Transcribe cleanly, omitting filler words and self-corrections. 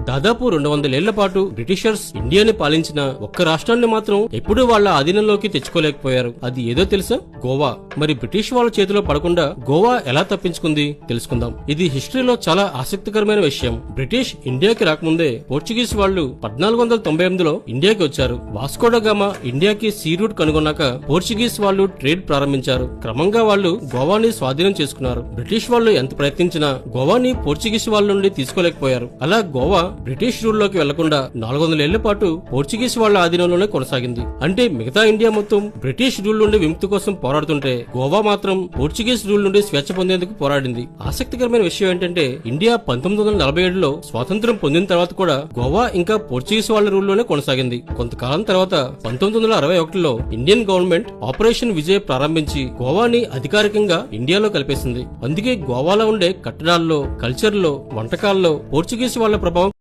దాదాపు 200 ఏళ్ల పాటు బ్రిటిషర్స్ ఇండియాని పాలించిన ఒక్క రాష్ట్రాన్ని మాత్రం ఎప్పుడూ వాళ్ళ ఆధీనంలోకి తెచ్చుకోలేకపోయారు. అది ఏదో తెలుసా? గోవా. మరి బ్రిటిష్ వాళ్ళ చేతిలో పడకుండా గోవా ఎలా తప్పించుకుంది తెలుసుకుందాం. ఇది హిస్టరీలో చాలా ఆసక్తికరమైన విషయం. బ్రిటిష్ ఇండియాకి రాకముందే పోర్చుగీస్ వాళ్ళు 1498లో ఇండియాకి వచ్చారు. వాస్కోడగామా ఇండియాకి సీ రూట్ కనుగొన్నాక పోర్చుగీస్ వాళ్ళు ట్రేడ్ ప్రారంభించారు. క్రమంగా వాళ్ళు గోవాని స్వాధీనం చేసుకున్నారు. బ్రిటిష్ వాళ్ళు ఎంత ప్రయత్నించినా గోవాని పోర్చుగీస్ వాళ్ళ నుండి తీసుకోలేకపోయారు. అలా గోవా బ్రిటిష్ రూల్ లోకి వెళ్లకుండా 400 ఏళ్ల పాటు పోర్చుగీస్ వాళ్ళ ఆధీనంలోనే కొనసాగింది. అంటే మిగతా ఇండియా మొత్తం బ్రిటిష్ రూల్ నుండి విముక్తి కోసం పోరాడుతుంటే గోవా మాత్రం పోర్చుగీస్ రూల్ నుండి స్వేచ్ఛ పొందేందుకు పోరాడింది. ఆసక్తికరమైన విషయం ఏంటంటే ఇండియా 1947లో స్వాతంత్ర్యం పొందిన తర్వాత కూడా గోవా ఇంకా పోర్చుగీస్ వాళ్ళ రూల్ లోనే కొనసాగింది. కొంతకాలం తర్వాత 1961లో ఇండియన్ గవర్నమెంట్ ఆపరేషన్ విజయ్ ప్రారంభించి గోవాని అధికారికంగా ఇండియాలో కలిపేసింది. అందుకే గోవాలో ఉండే కట్టడాల్లో, కల్చర్లో, వంటకాల్లో పోర్చుగీస్ వాళ్ళ ప్రభావం